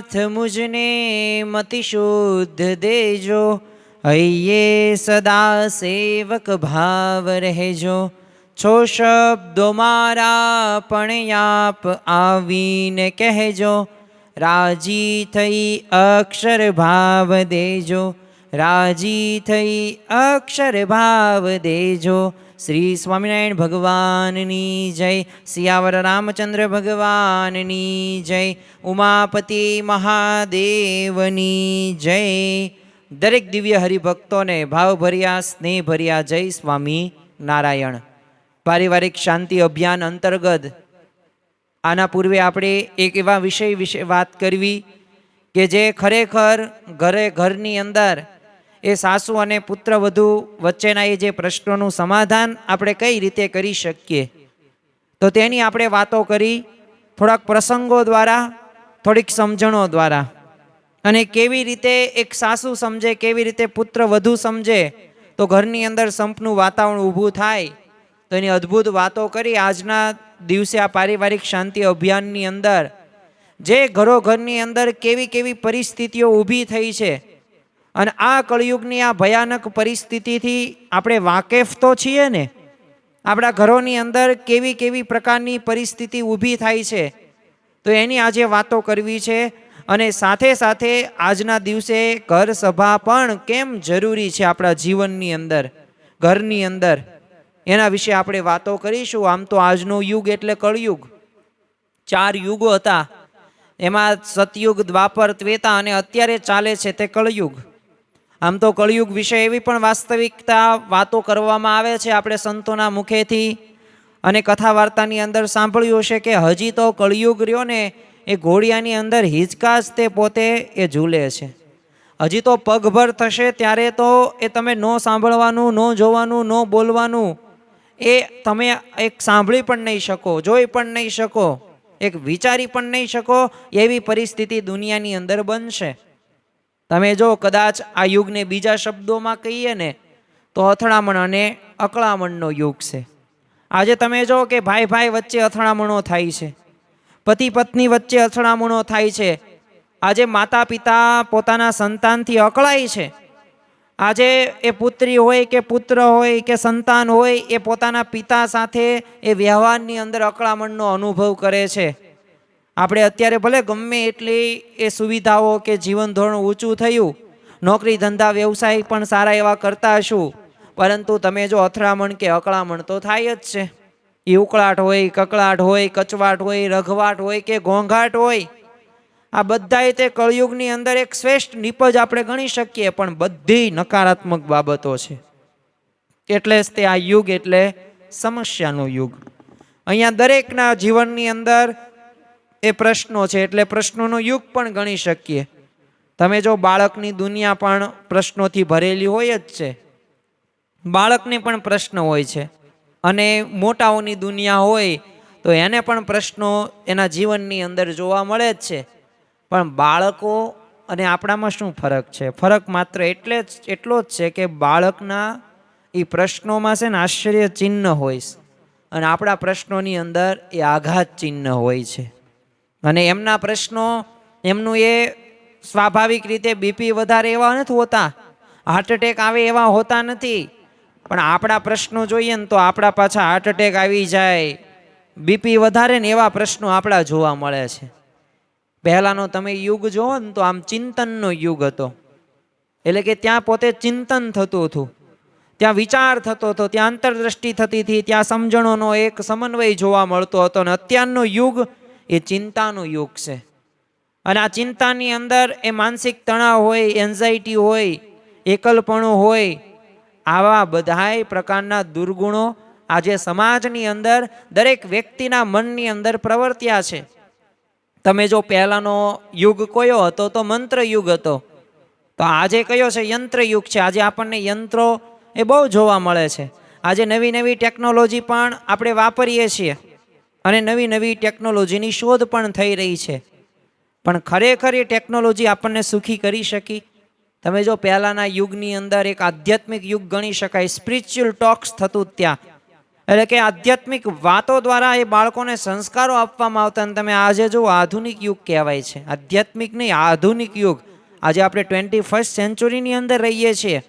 नाथ मुझने मति शुद्ध देजो, हइये सदा सेवक भाव रहजो। छो शब्दो मारा पण आप आवीने कहजो, राजी थई अक्षर भाव देजो, राजी थई अक्षर भाव देजो। श्री स्वामिनारायण भगवाननी जय। सियावर रामचंद्र भगवाननी जय। उमापति महादेवनी जय। दरेक दिव्य हरिभक्तों ने भावभर्या स्नेहभर्या जय स्वामी नारायण। पारिवारिक शांति अभियान अंतर्गत आना पूर्वे आपणे एक एवा विषय विषे बात करवी के जे खरेखर घरनी अंदर ए सासू अने पुत्रवधू वच्चेना ए जे प्रश्नों समाधान आपणे कई रीते करी शकीए, तो तेनी आपणे वातो करी थोड़ाक प्रसंगों द्वारा, थोड़ीक समझणों द्वारा, अने केवी रीते एक सासू समझे, केवी रीते पुत्रवधू समझे तो घरनी अंदर संपનું वातावरण ઊભું થાય, तो एनी अद्भुत वातो करी। आजना दिवसे आ पारिवारिक शांति अभियाननी अंदर जे घरोघરની अंदर केवी केवी परिस्थितिओ ઊભી થઈ છે અને આ કળયુગની આ ભયાનક પરિસ્થિતિથી આપણે વાકેફ તો છીએ ને, આપણા ઘરોની અંદર કેવી કેવી પ્રકારની પરિસ્થિતિ ઊભી થાય છે, તો એની આજે વાતો કરવી છે। અને સાથે સાથે આજના દિવસે ઘર સભા પણ કેમ જરૂરી છે આપણા જીવનની અંદર, ઘરની અંદર, એના વિશે આપણે વાતો કરીશું। આમ તો આજનો યુગ એટલે કળયુગ। 4 યુગો હતા, એમાં સતયુગ, દ્વાપર, ત્રેતા અને અત્યારે ચાલે છે તે કળયુગ। આમ તો કળયુગ વિશે એવી પણ વાસ્તવિકતા વાતો કરવામાં આવે છે આપણે સંતોના મુખેથી અને કથા વાર્તાની અંદર સાંભળ્યું હશે કે હજી તો કળયુગ રહ્યો ને એ ઘોડિયાની અંદર હિંચકા જ તે પોતે એ ઝૂલે છે। હજી તો પગભર થશે ત્યારે તો એ તમે ન સાંભળવાનું, ન જોવાનું, ન બોલવાનું, એ તમે એક સાંભળી પણ નહીં શકો, જોઈ પણ નહીં શકો, એક વિચારી પણ નહીં શકો, એવી પરિસ્થિતિ દુનિયાની અંદર બનશે। તમે જો કદાચ આ યુગને બીજા શબ્દોમાં કહીએ ને તો અથડામણ અને અકળામણનો યુગ છે। આજે તમે જો કે ભાઈ ભાઈ વચ્ચે અથડામણો થાય છે, પતિ પત્ની વચ્ચે અથડામણો થાય છે। આજે માતા પિતા પોતાના સંતાનથી અકળાય છે। આજે એ પુત્રી હોય કે પુત્ર હોય કે સંતાન હોય એ પોતાના પિતા સાથે એ વ્યવહારની અંદર અકળામણનો અનુભવ કરે છે। આપણે અત્યારે ભલે ગમે એટલી એ સુવિધાઓ કે જીવન ધોરણ ઊંચું થયું, નોકરી ધંધા વ્યવસાય પણ સારા એવા કરતા હશું, પરંતુ તમે જો અથડામણ કે અકળામણ તો થાય જ છે। એ ઉકળાટ હોય, કકળાટ હોય, કચવાટ હોય, રઘવાટ હોય કે ઘોંઘાટ હોય, આ બધાય તે કળયુગની અંદર એક શ્રેષ્ઠ નિપજ આપણે ગણી શકીએ, પણ બધી નકારાત્મક બાબતો છે। એટલે જ તે આ યુગ એટલે સમસ્યાનો યુગ। અહીંયા દરેકના જીવનની અંદર એ પ્રશ્નો છે, એટલે પ્રશ્નોનો યુગ પણ ગણી શકીએ। તમે જો બાળકની દુનિયા પણ પ્રશ્નોથી ભરેલી હોય જ છે, બાળકને પણ પ્રશ્ન હોય છે, અને મોટાઓની દુનિયા હોય તો એને પણ પ્રશ્નો એના જીવનની અંદર જોવા મળે જ છે। પણ બાળકો અને આપણામાં શું ફરક છે? ફરક માત્ર એટલો જ છે કે બાળકના એ પ્રશ્નોમાં છે ને આશ્ચર્ય ચિહ્ન હોય છે, અને આપણા પ્રશ્નોની અંદર એ આઘાત ચિહ્ન હોય છે। અને એમના પ્રશ્નો, એમનું એ સ્વાભાવિક રીતે બીપી વધારે એવા નથી હોતા, હાર્ટ એટેક આવે એવા હોતા નથી, પણ આપણા પ્રશ્નો જોઈએ ને તો આપણા પાછા હાર્ટ એટેક આવી જાય, બીપી વધારે ને એવા પ્રશ્નો આપણા જોવા મળે છે। પહેલાનો તમે યુગ જોવો ને તો આમ ચિંતનનો યુગ હતો, એટલે કે ત્યાં પોતે ચિંતન થતું હતું, ત્યાં વિચાર થતો હતો, ત્યાં અંતરદ્રષ્ટિ થતી હતી, ત્યાં સમજણોનો એક સમન્વય જોવા મળતો હતો। અને અત્યારનો યુગ એ ચિંતાનો યુગ છે, અને આ ચિંતાની અંદર એ માનસિક તણાવ હોય, એન્ઝાઇટી હોય, એકલપણું હોય, આવા બધાય પ્રકારના દુર્ગુણો આજે સમાજની અંદર દરેક વ્યક્તિના મનની અંદર પ્રવર્ત્યા છે। તમે જો પહેલાનો યુગ કયો હતો તો મંત્ર યુગ હતો, તો આજે કયો છે? યંત્ર યુગ છે। આજે આપણને યંત્રો એ બહુ જોવા મળે છે। આજે નવી નવી ટેકનોલોજી પણ આપણે વાપરીએ છીએ, અને નવી નવી ટેકનોલોજીની શોધ પણ થઈ રહી છે, પણ ખરેખર એ ટેકનોલોજી આપણને સુખી કરી શકી? તમે જો પહેલાના યુગની અંદર એક આધ્યાત્મિક યુગ ગણી શકાય, સ્પિરિચ્યુઅલ ટોક્સ થતું ત્યાં, એટલે કે આધ્યાત્મિક વાતો દ્વારા એ બાળકોને સંસ્કારો આપવામાં આવતા. અને તમે આજે જો આધુનિક યુગ કહેવાય છે, આધ્યાત્મિક નહીં, આધુનિક યુગ. આજે આપણે 21st સેન્ચુરીની અંદર રહીએ છીએ.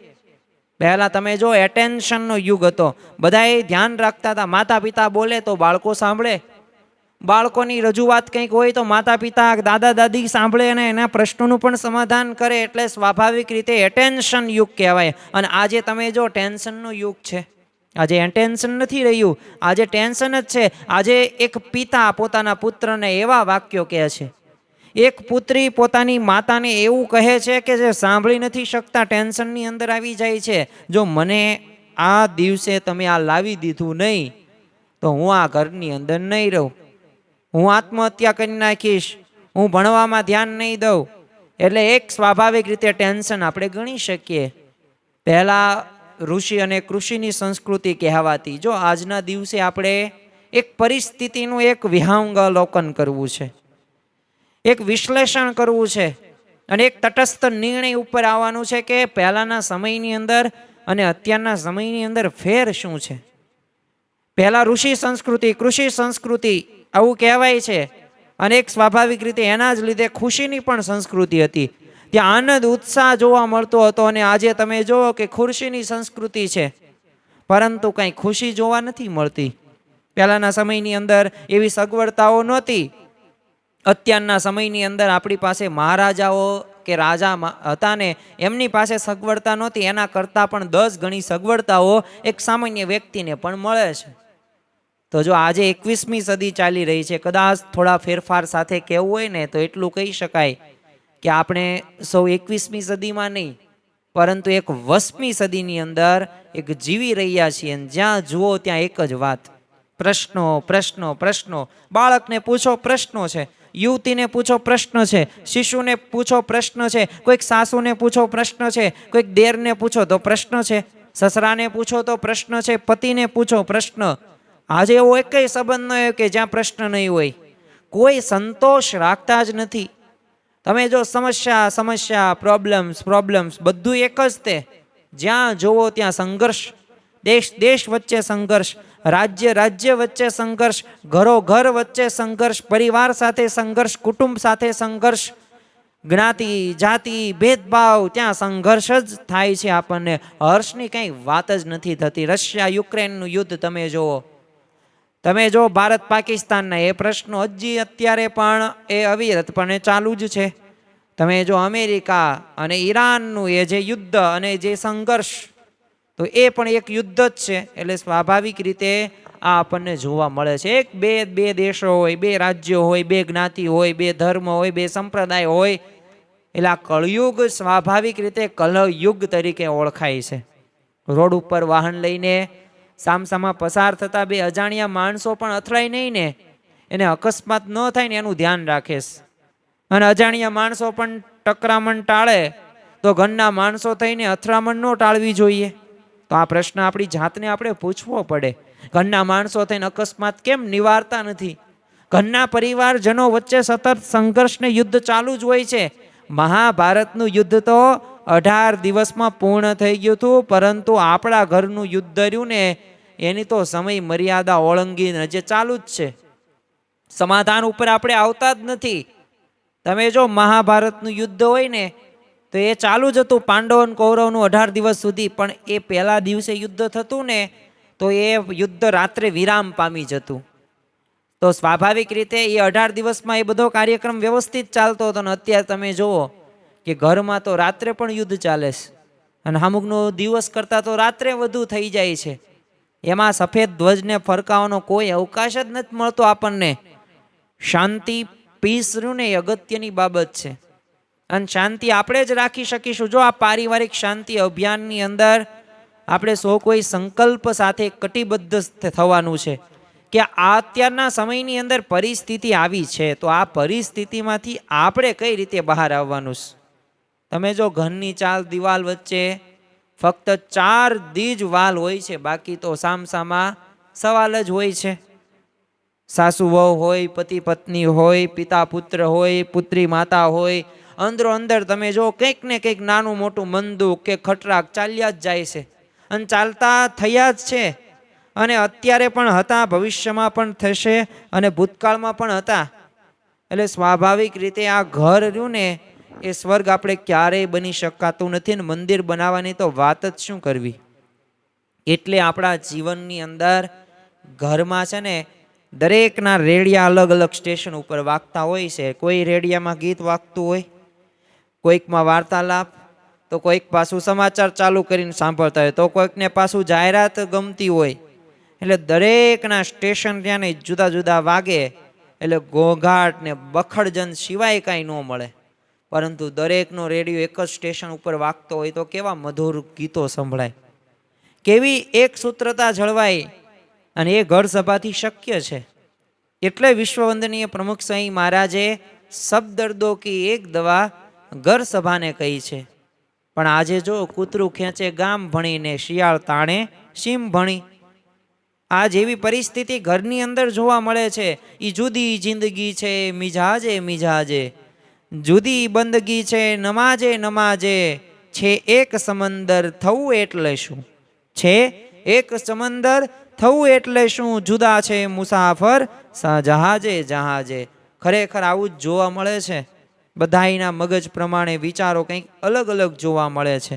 પહેલા તમે જો એટેન્શનનો યુગ હતો, બધાએ ધ્યાન રાખતા હતા. માતા પિતા બોલે તો બાળકો સાંભળે, બાળકોની રજૂઆત કંઈક હોય તો માતા પિતા દાદા દાદી સાંભળે અને એના પ્રશ્નોનું પણ સમાધાન કરે. એટલે સ્વાભાવિક રીતે એટેન્શન યુગ કહેવાય. અને આજે તમે જો ટેન્શનનો યુગ છે. આજે એટેન્શન નથી રહ્યું, આજે ટેન્શન જ છે. આજે એક પિતા પોતાના પુત્રને એવા વાક્યો કહે છે, એક પુત્રી પોતાની માતાને એવું કહે છે કે જે સાંભળી નથી શકતા, ટેન્શનની અંદર આવી જાય છે. જો મને આ દિવસે તમે આ લાવી દીધું નહીં તો હું આ ઘરની અંદર નહીં રહું, હું આત્મહત્યા કરી નાખીશ, હું ભણવામાં ધ્યાન નહીં દઉં. એટલે એક સ્વાભાવિક રીતે ટેન્શન આપણે ગણી શકીએ. પહેલાં ઋષિ અને કૃષિની સંસ્કૃતિ કહેવાતી. જો આજના દિવસે આપણે એક પરિસ્થિતિનું એક વિહંગાવલોકન કરવું છે, એક વિશ્લેષણ કરવું છે અને એક તટસ્થ નિર્ણય ઉપર આવવાનું છે કે પહેલાંના સમયની અંદર અને અત્યારના સમયની અંદર ફેર શું છે. પહેલાં ઋષિ સંસ્કૃતિ, કૃષિ સંસ્કૃતિ આવું કહેવાય છે. અને એક સ્વાભાવિક રીતે એના જ લીધે ખુશીની પણ સંસ્કૃતિ હતી. ત્યાં આનંદ ઉત્સાહ જોવા મળતો હતો. અને આજે તમે જુઓ કે ખુરશીની સંસ્કૃતિ છે, પરંતુ કંઈ ખુશી જોવા નથી મળતી. પહેલાંના સમયની અંદર એવી સગવડતાઓ નહોતી. અત્યારના સમયની અંદર આપણી પાસે મહારાજાઓ કે રાજા હતા ને એમની પાસે સગવડતા નહોતી, એના કરતાં પણ 10 ગણી સગવડતાઓ એક સામાન્ય વ્યક્તિને પણ મળે છે. તો જો આજે 21મી સદી ચાલી રહી છે, કદાચ થોડા ફેરફાર સાથે કહેવું હોય ને તો એટલું કહી શકાય કે આપણે સૌ 21મી સદીમાં નહીં, પરંતુ એક 20મી સદીની અંદર એક જીવી રહ્યા છીએ. જ્યાં જુઓ ત્યાં એક જ વાત, પ્રશ્નો પ્રશ્નો પ્રશ્નો. બાળકને પૂછો પ્રશ્નો છે, યુવતીને પૂછો પ્રશ્ન છે, શિશુને પૂછો પ્રશ્ન છે, કોઈક સાસુને પૂછો પ્રશ્ન છે, કોઈક દેરને પૂછો તો પ્રશ્ન છે, સસરાને પૂછો તો પ્રશ્ન છે, પતિને પૂછો પ્રશ્ન. આજે એવો એકય સંબંધ ન હોય કે જ્યાં પ્રશ્ન નહીં હોય. કોઈ સંતોષ રાખતા જ નથી. તમે જો સમસ્યા સમસ્યા, પ્રોબ્લેમ્સ પ્રોબ્લેમ્સ, બધું એક જ તે. જ્યાં જોવો ત્યાં સંઘર્ષ, દેશ દેશ વચ્ચે સંઘર્ષ, રાજ્ય રાજ્ય વચ્ચે સંઘર્ષ, ઘરો ઘર વચ્ચે સંઘર્ષ, પરિવાર સાથે સંઘર્ષ, કુટુંબ સાથે સંઘર્ષ, જ્ઞાતિ જાતિ ભેદભાવ, ત્યાં સંઘર્ષ જ થાય છે. આપણને હર્ષની કંઈ વાત જ નથી થતી. રશિયા યુક્રેનનું યુદ્ધ તમે જુઓ, તમે જો ભારત પાકિસ્તાનના એ પ્રશ્નો હજી અત્યારે પણ એ અવિરતપણે ચાલુ જ છે. તમે જો અમેરિકા અને ઈરાનનું એ જે યુદ્ધ અને જે સંઘર્ષ, તો એ પણ એક યુદ્ધ જ છે. એટલે સ્વાભાવિક રીતે આ આપણને જોવા મળે છે. એક બે દેશો હોય, બે રાજ્યો હોય, બે જ્ઞાતિ હોય, બે ધર્મ હોય, બે સંપ્રદાય હોય. એટલે આ કળયુગ સ્વાભાવિક રીતે કલયુગ તરીકે ઓળખાય છે. રોડ ઉપર વાહન લઈને સામસામા પસાર થતા બે અજાણ્યા માણસો પણ અથડાય નહીં ને, એને અકસ્માત ન થાય ને એનું ધ્યાન રાખેશ. અને અજાણ્યા માણસો પણ ટકરામણ ટાળે તો ઘરના માણસો થઈને અથડામણ ન ટાળવી જોઈએ. તો આ પ્રશ્ન આપણી જાતને આપણે પૂછવો પડે. ઘરના માણસો થઈને અકસ્માત કેમ નિવારતા નથી? ઘરના પરિવારજનો વચ્ચે સતત સંઘર્ષ ને યુદ્ધ ચાલુ જ હોય છે. મહાભારતનું યુદ્ધ તો 18 દિવસમાં પૂર્ણ થઈ ગયું હતું, પરંતુ આપણા ઘરનું યુદ્ધ રહ્યું ને એની તો સમય મર્યાદા ઓળંગીને જે ચાલુ જ છે. સમાધાન ઉપર આપણે આવતા જ નથી. તમે જો મહાભારતનું યુદ્ધ હોય ને તો એ ચાલુ જ હતું, પાંડવ અને કૌરવનું 18 દિવસ સુધી. પણ એ પહેલા દિવસે યુદ્ધ થતું ને તો એ યુદ્ધ રાત્રે વિરામ પામી જતું. તો સ્વાભાવિક રીતે એ 18 દિવસમાં એ બધો કાર્યક્રમ વ્યવસ્થિત ચાલતો હતો. ને અત્યારે તમે જુઓ કે ઘરમાં તો રાત્રે પણ યુદ્ધ ચાલે છે, અને અમુકનો દિવસ કરતાં તો રાત્રે વધુ થઈ જાય છે. એમાં સફેદ ધ્વજને ફરકાવવાનો કોઈ અવકાશ જ નથી મળતો આપણને. શાંતિ, પીસ રહ્યું ને એ અગત્યની બાબત છે. અને શાંતિ આપણે જ રાખી શકીશું જો આ પારિવારિક શાંતિ અભિયાનની અંદર આપણે સૌ કોઈ સંકલ્પ સાથે કટિબદ્ધ થવાનું છે કે અત્યારના સમયની અંદર પરિસ્થિતિ આવી છે, તો આ પરિસ્થિતિમાંથી આપણે કઈ રીતે બહાર આવવાનું છે. તમે જો ઘરની ચાર દિવાલ વચ્ચે ફક્ત 4 દીજ વાલ હોય છે, બાકી તો સામસામા સવાલ જ હોય છે. સાસુ વહુ હોય, પતિ પત્ની હોય, પિતા પુત્ર હોય, પુત્રી માતા હોય. અંદરો અંદર તમે જો કંઈક ને કંઈક નાનું મોટું મંદુક કે ખટરાક ચાલ્યા જ જાય છે. અને ચાલતા થયા જ છે. અને અત્યારે પણ હતા, ભવિષ્યમાં પણ થશે અને ભૂતકાળમાં પણ હતા. એટલે સ્વાભાવિક રીતે આ ઘર રહ્યું ને એ સ્વર્ગ આપણે ક્યારેય બની શકાતું નથી ને મંદિર બનાવવાની તો વાત જ શું કરવી. એટલે આપણા જીવનની અંદર ઘરમાં છે ને દરેકના રેડિયા અલગ અલગ સ્ટેશન ઉપર વાગતા હોય છે. કોઈ રેડિયામાં ગીત વાગતું હોય, કોઈકમાં વાર્તાલાપ, તો કોઈક પાછું સમાચાર ચાલુ કરીને સાંભળતા હોય, તો કોઈકને પાછું જાહેરાત ગમતી હોય. એટલે દરેકના સ્ટેશન ત્યાં ને જુદા જુદા વાગે એટલે ઘોઘાટ ને બખડજન સિવાય કાંઈ ન મળે. પરંતુ દરેકનો રેડિયો એક જ સ્ટેશન ઉપર વાગતો હોય તો કેવા મધુર ગીતો સંભળાય, કેવી એક સૂત્રતા જળવાય. અને એ ઘર સભાથી શક્ય છે. એટલે વિશ્વવંદનીય પ્રમુખ સાંઈ મહારાજે સબ દર્દો કી એક દવા ઘર સભાને કહી છે. પણ આજે જો કૂતરું ખેંચે ગામ ભણીને શિયાળ તાણે સીમ ભણી. આ જેવી પરિસ્થિતિ ઘરની અંદર જોવા મળે છે. એ જુદી જિંદગી છે મિજાજે મિજાજે, જુદી બંદગી છે નમાજે નમાજે. છે એક સમંદર થવું એટલે શું, છે એક સમંદર થવું એટલે શું, જુદા છે મુસાફર જહાજે જહાજે. ખરેખર આવું જ જોવા મળે છે. બધાયના મગજ પ્રમાણે વિચારો કંઈક અલગ અલગ જોવા મળે છે.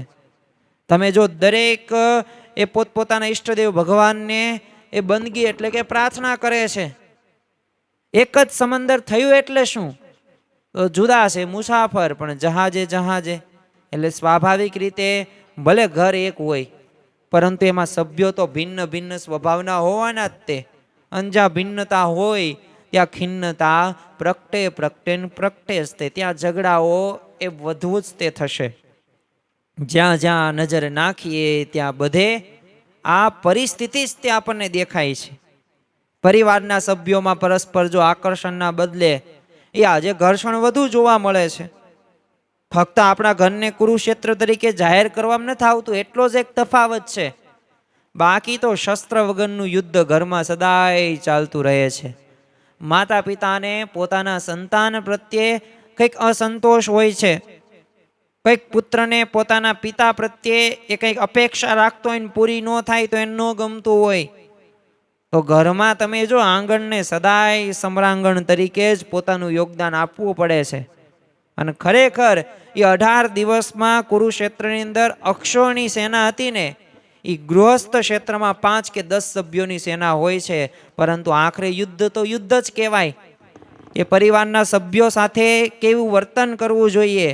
તમે જો દરેક એ પોતપોતાના ઈષ્ટદેવ ભગવાનને એ બંદગી એટલે કે પ્રાર્થના કરે છે. એક જ સમંદર થયું એટલે શું, તો જુદા છે મુસાફર પણ જહાજે જહાજે. એટલે સ્વાભાવિક રીતે ભલે ઘર એક હોય પરંતુ એમાં સભ્યો તો ભિન્ન ભિન્ન સ્વભાવના હોવાના જ. તે અંજા ભિન્નતા હોય ત્યાં ખિન્નતા પ્રગટે પ્રગટે પ્રગટે જ તે. ત્યાં ઝઘડાઓ એ વધુ જ તે થશે. જ્યાં જ્યાં નજર નાખીએ ત્યાં બધે આ પરિસ્થિતિ જ તે આપણને દેખાય છે. પરિવારના સભ્યોમાં પરસ્પર જો આકર્ષણના બદલે એ આજે ઘર્ષણ વધુ જોવા મળે છે. ફક્ત આપણા ઘરને કુરુક્ષેત્ર તરીકે જાહેર કરવામાં નથી આવતું એટલો જ એક તફાવત છે. બાકી તો શસ્ત્ર વગરનું યુદ્ધ ઘરમાં સદાય ચાલતું રહે છે. માતા પિતાને પોતાના સંતાન પ્રત્યે કંઈક અસંતોષ હોય છે. કંઈક પુત્રને પોતાના પિતા પ્રત્યે એ કંઈક અપેક્ષા રાખતો હોય ને પૂરી ન થાય તો એને ન ગમતું હોય. તો ઘરમાં તમે જો આંગણને સદાય સમરાંગણ તરીકે જ પોતાનું યોગદાન આપવું પડે છે. અને ખરેખર એ 18 દિવસમાં કુરુક્ષેત્રની અંદર અક્ષોની સેના હતી ને, એ ગૃહસ્થ ક્ષેત્રમાં 5 કે 10 સભ્યોની સેના હોય છે. પરંતુ આખરે યુદ્ધ તો યુદ્ધ જ કહેવાય. એ પરિવારના સભ્યો સાથે કેવું વર્તન કરવું જોઈએ,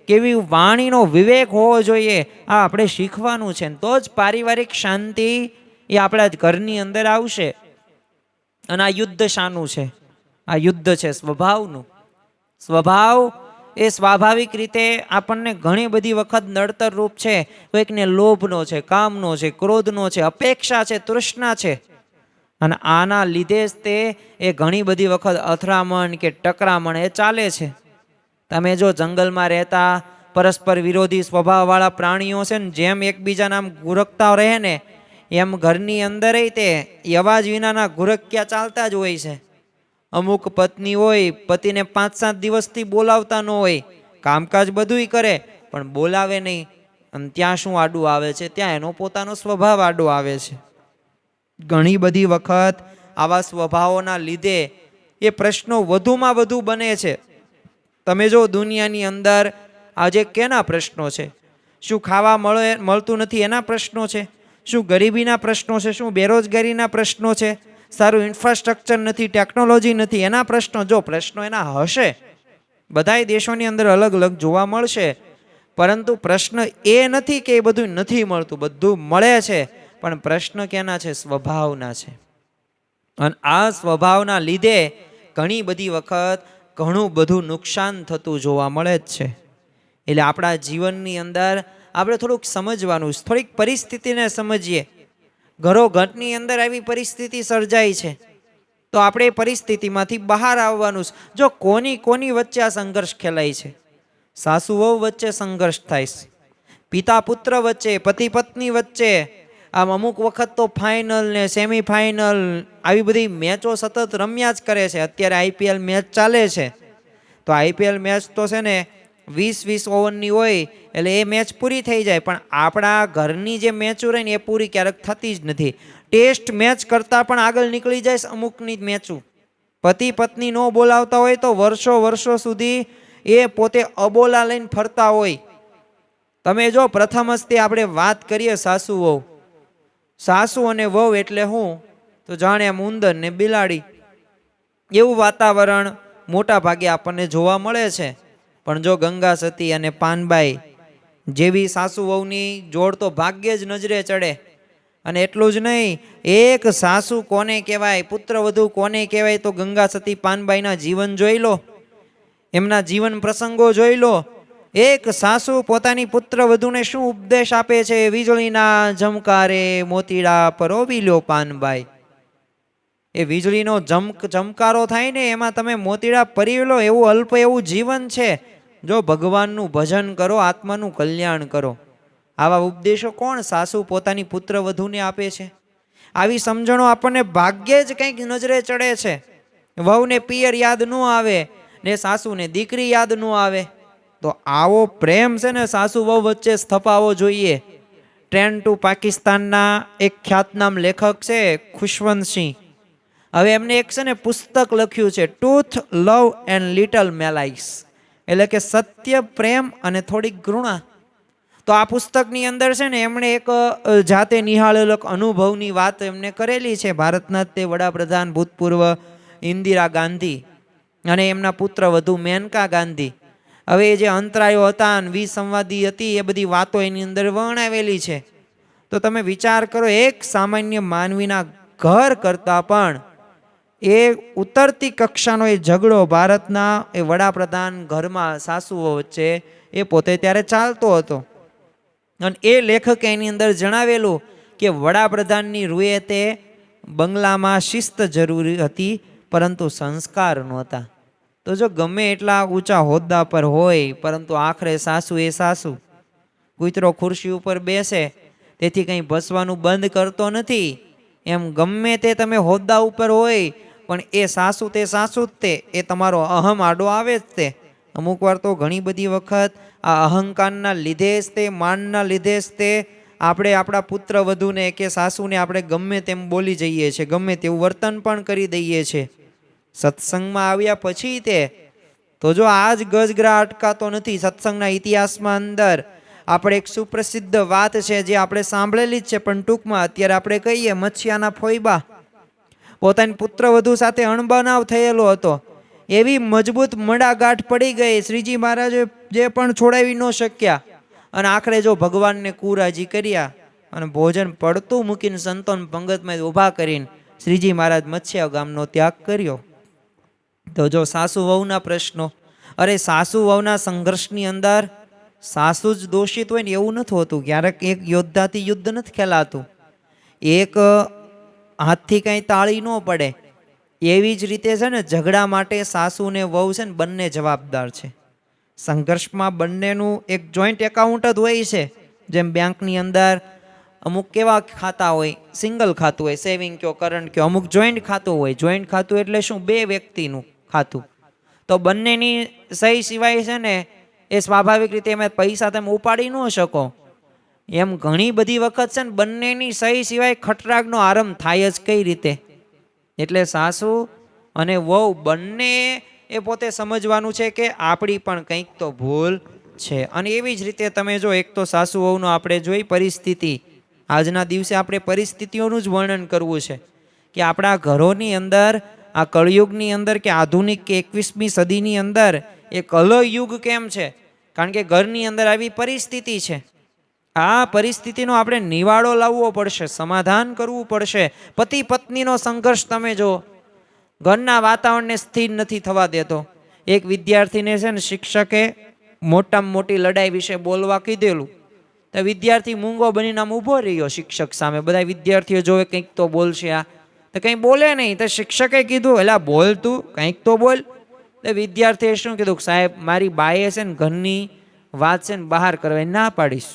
કેવી વાણીનો વિવેક હોવો જોઈએ, આ આપણે શીખવાનું છે. તો જ પારિવારિક શાંતિ એ આપણા જ ઘરની અંદર આવશે. અને આ યુદ્ધ શાનું છે? આ યુદ્ધ છે સ્વભાવનું. સ્વભાવ એ સ્વાભાવિક રીતે આપણને ઘણી બધી વખત નડતર રૂપ છે. કોઈકને લોભનો છે, કામનો છે, ક્રોધનો છે, અપેક્ષા છે, તૃષ્ણા છે. અને આના લીધે જ તે એ ઘણી બધી વખત અથડામણ કે ટકરામણ એ ચાલે છે. તમે જો જંગલમાં રહેતા પરસ્પર વિરોધી સ્વભાવવાળા પ્રાણીઓ છે ને, જેમ એકબીજાના આમ ગુરકતા રહે ને એમ ઘરની અંદર તે અવાજ વિનાના ગુરક્યા ચાલતા જ હોય છે. અમુક પત્ની હોય, પતિને 5-7 દિવસથી બોલાવતા ન હોય, કામકાજ બધુંય કરે પણ બોલાવે નહીં. અને ત્યાં શું આડું આવે છે? ત્યાં એનો પોતાનો સ્વભાવ આડો આવે છે. ઘણી બધી વખત આવા સ્વભાવોના લીધે એ પ્રશ્નો વધુમાં વધુ બને છે. તમે જો દુનિયાની અંદર આજે કેના પ્રશ્નો છે? શું ખાવા મળતું નથી એના પ્રશ્નો છે? શું ગરીબીના પ્રશ્નો છે? શું બેરોજગારીના પ્રશ્નો છે? સારું ઇન્ફ્રાસ્ટ્રક્ચર નથી, ટેકનોલોજી નથી, એના પ્રશ્નો? જો પ્રશ્નો એના હશે, બધાય દેશોની અંદર અલગ અલગ જોવા મળશે. પરંતુ પ્રશ્ન એ નથી કે એ બધું નથી મળતું, બધું મળે છે. પણ પ્રશ્ન કેના છે? સ્વભાવના છે. અને આ સ્વભાવના લીધે ઘણી બધી વખત ઘણું બધું નુકસાન થતું જોવા મળે જ છે. એટલે આપણા જીવનની અંદર આપણે થોડુંક સમજવાનું, થોડીક પરિસ્થિતિને સમજીએ. ઘરોઘરની અંદર આવી પરિસ્થિતિ સર્જાય છે તો આપણે એ પરિસ્થિતિમાંથી બહાર આવવાનું. જો કોની વચ્ચે આ સંઘર્ષ ખેલાય છે? સાસુ વહુ વચ્ચે સંઘર્ષ થાય છે, પિતા પુત્ર વચ્ચે, પતિ પત્ની વચ્ચે. આમ અમુક વખત તો ફાઇનલ ને સેમિફાઇનલ આવી બધી મેચો સતત રમ્યા જ કરે છે. અત્યારે IPL મેચ ચાલે છે તો IPL મેચ તો છે ને 20-20 ઓવરની હોય એટલે એ મેચ પૂરી થઈ જાય. પણ આપણા ઘરની જે મેચો રહે ને એ પૂરી ક્યારેક થતી જ નથી. ટેસ્ટ મેચ કરતાં પણ આગળ નીકળી જાય અમુકની મેચું. પતિ પત્ની ન બોલાવતા હોય તો વર્ષો વર્ષો સુધી એ પોતે અબોલા લઈને ફરતા હોય. તમે જો પ્રથમ હસ્તે આપણે વાત કરીએ સાસુ વહુ, સાસુ અને વહુ એટલે શું, તો જાણે આમ ઉંદર ને બિલાડી એવું વાતાવરણ મોટા ભાગે આપણને જોવા મળે છે. પણ જો ગંગા સતી અને પાનબાઈ જેવી સાસુ વહુની જોડ તો ભાગ્યે જ નજરે ચડે. અને એટલું જ નહીં, એક સાસુ કોને કહેવાય, પુત્રવધુ કોને કહેવાય, તો ગંગા સતી પાનબાઈના જીવન જોઈ લો, એમના જીવન પ્રસંગો જોઈ લો. એક સાસુ પોતાની પુત્રવધુને શું ઉપદેશ આપે છે, વીજળીના ઝમકારે મોતીડા પરોવી લ્યો પાનબાઈ. એ વીજળીનો ચમકારો થાય ને એમાં તમે મોતીડા પરી લો, એવું અલ્પ એવું જીવન છે. જો ભગવાનનું ભજન કરો, આત્માનું કલ્યાણ કરો. આવા ઉપદેશો કોણ સાસુ પોતાની પુત્રવધુને આપે છે? આવી સમજણો આપણને ભાગ્યે જ કંઈક નજરે ચડે છે. વહુને પિયર યાદ ન આવે ને સાસુને દીકરી યાદ ન આવે. તો આવો પ્રેમ છે ને સાસુ વહુ વચ્ચે સ્થપાવવો જોઈએ. ટ્રેન ટુ પાકિસ્તાનના એક ખ્યાતનામ લેખક છે ખુશવંતસિંહ. હવે એમને એક છે ને પુસ્તક લખ્યું છે, ટ્રુથ, લવ એન્ડ લિટલ મેલાઇસ, એટલે કે સત્ય, પ્રેમ અને થોડીક ઘૃણા. તો આ પુસ્તકની અંદર છે ને એમણે એક જાતે નિહાળેલો અનુભવની વાત એમને કરેલી છે. ભારતના તે વડાપ્રધાન ભૂતપૂર્વ ઇન્દિરા ગાંધી અને એમના પુત્ર વધુ મેનકા ગાંધી. હવે એ જે અંતરાયો હતા અને વિસંવાદી હતી, એ બધી વાતો એની અંદર વર્ણવેલી છે. તો તમે વિચાર કરો, એક સામાન્ય માનવીના ઘર કરતાં પણ એ ઉતરતી કક્ષાનો એ ઝઘડો ભારતના એ વડાપ્રધાન ઘરમાં સાસુઓ વચ્ચે એ પોતે ત્યારે ચાલતો હતો. અને એ લેખકે એની અંદર જણાવેલું કે વડાપ્રધાનની રૂએ તે બંગલામાં શિસ્ત જરૂરી હતી, પરંતુ સંસ્કાર નહોતા. તો જો ગમે એટલા ઊંચા હોદ્દા પર હોય, પરંતુ આખરે સાસુ એ સાસુ. કૂતરો ખુરશી ઉપર બેસે તેથી કંઈ ભસવાનું બંધ કરતો નથી. એમ ગમે તે તમે હોદ્દા ઉપર હોય, પણ એ સાસુ જ તે, એ તમારો અહમ આડો આવે જ તે. અમુક વાર તો ઘણી બધી વખત આ અહંકારના લીધે જ તે, માનના લીધે જ તે આપણે આપણા પુત્ર વધુને કે સાસુને આપણે ગમે તેમ બોલી જઈએ છીએ, ગમે તેવું વર્તન પણ કરી દઈએ છીએ. સત્સંગમાં આવ્યા પછી તે તો જો આ જ ગજગરા અટકાતો નથી. સત્સંગના ઇતિહાસમાં અંદર આપણે એક સુપ્રસિદ્ધ વાત છે જે આપણે સાંભળેલી જ છે, પણ ટૂંકમાં અત્યારે આપણે કહીએ, મચ્છિયાના ફોઈબા પોતાની પુત્રવધુ સાથે અણબનાવ થયેલો હતો. એવી મજબૂત મડાગાંઠ પડી ગઈ, શ્રીજી મહારાજે જે પણ છોડાવી ન શક્યા. અને આખરે જો ભગવાનને કુરાજી કર્યા અને ભોજન પડતું મૂકીને સંતોન પંગતમાં ઊભા કરીને શ્રીજી મહારાજ મત્સ્ય ગામનો ત્યાગ કર્યો. તો જો સાસુ વહુના પ્રશ્નો, અરે સાસુ વહુના સંઘર્ષની અંદર સાસુ જ દોષિત હોય ને એવું નથી હોતું. ક્યારેક એક યોદ્ધાથી યુદ્ધ નથી ખેલાતું, એક હાથથી કંઈ તાળી ન પડે. એવી જ રીતે છે ને ઝઘડા માટે સાસુ ને વહુ છે ને બંને જવાબદાર છે. સંઘર્ષમાં બંનેનું એક જોઈન્ટ એકાઉન્ટ જ હોય છે. જેમ બેંકની અંદર અમુક કેવા ખાતા હોય, સિંગલ ખાતું હોય, સેવિંગ કયો કરંટ કયો, અમુક જોઈન્ટ ખાતું હોય. જોઈન્ટ ખાતું એટલે શું, બે વ્યક્તિનું ખાતું. તો બંનેની સહી સિવાય છે ને એ સ્વાભાવિક રીતે એમાં પૈસા તમે ઉપાડી ન શકો. એમ ઘણી બધી વખત છે ને બંનેની સહી સિવાય ખટરાગનો આરંભ થાય જ કઈ રીતે. એટલે સાસુ અને વહુ બંને એ પોતે સમજવાનું છે કે આપણી પણ કંઈક તો ભૂલ છે. અને એવી જ રીતે તમે જો એક તો સાસુ વહુનો આપણે જોઈ પરિસ્થિતિ, આજના દિવસે આપણે પરિસ્થિતિઓનું જ વર્ણન કરવું છે કે આપણા ઘરોની અંદર આ કળયુગની અંદર કે આધુનિક કે 21મી સદીની અંદર એક કલયુગ કેમ છે, કારણ કે ઘરની અંદર આવી પરિસ્થિતિ છે. આ પરિસ્થિતિનો આપણે નિવાડો લાવવો પડશે, સમાધાન કરવું પડશે. પતિ પત્નીનો સંઘર્ષ તમે જો ઘરના વાતાવરણને સ્થિર નથી થવા દેતો. એક વિદ્યાર્થીને છે ને શિક્ષકે મોટામાં મોટી લડાઈ વિશે બોલવા કીધેલું, તો વિદ્યાર્થી મૂંગો બનીને આમ ઊભો રહ્યો શિક્ષક સામે. બધા વિદ્યાર્થીઓ જોવે કંઈક તો બોલશે આ, તો કંઈ બોલે નહીં. તો શિક્ષકે કીધું, એલા બોલ તું, કંઈક તો બોલ. તો વિદ્યાર્થીએ શું કીધું, સાહેબ મારી બાએ છે ને ઘરની વાત છે ને બહાર કરવા ના પાડીશ.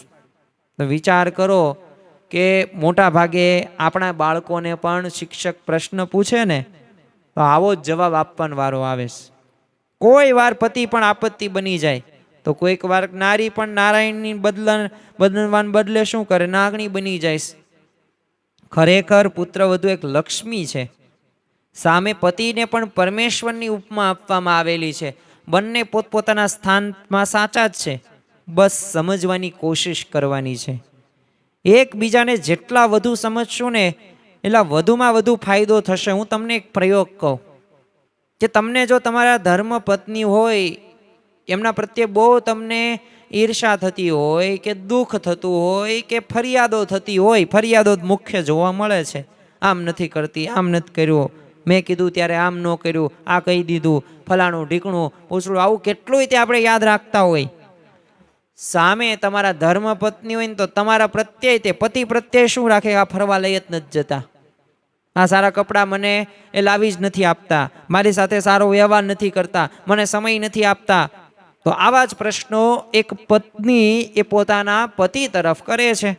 તો વિચાર કરો કે મોટા ભાગે આપણા બાળકોને પણ શિક્ષક પ્રશ્ન પૂછે ને તો આવો જ જવાબ આપવાનો વારો આવે છે. કોઈ વાર પતિ પણ આપત્તિ બની જાય, તો કોઈક વાર નારી પણ નારાયણની બનવાને બદલે શું કરે, નાગણી બની જાય. ખરેખર પુત્રવધુ એક લક્ષ્મી છે. સામે પતિને પણ પરમેશ્વરની ઉપમા આપવામાં આવેલી છે. બંને પોતપોતાના સ્થાનમાં સાચા જ છે. બસ સમજવાની કોશિશ કરવાની છે. એકબીજાને જેટલા વધુ સમજશું ને એટલા વધુમાં વધુ ફાયદો થશે. હું તમને એક પ્રયોગ કહું કે તમને જો તમારા ધર્મ પત્ની હોય, એમના પ્રત્યે બહુ તમને ઈર્ષા થતી હોય કે દુઃખ થતું હોય કે ફરિયાદો થતી હોય, ફરિયાદો મુખ્ય જોવા મળે છે. આમ નથી કરતી, આમ નથી કર્યું, મેં કીધું ત્યારે આમ ન કર્યું, આ કહી દીધું, ફલાણું ઢીકણું પૂછડું, આવું કેટલુંય તે આપણે યાદ રાખતા હોય. સામે તમારા ધર્મ પત્ની હોય ને તો તમારા પ્રત્યે તે પતિ પ્રત્યે શું રાખે? આ ફરવા લઈ જ નથી જતા, આ સારા કપડાં મને એ લાવી જ નથી આપતા, મારી સાથે સારો વ્યવહાર નથી કરતા, મને સમય નથી આપતા. તો આવા જ પ્રશ્નો એક પત્ની એ પોતાના પતિ તરફ કરે છે.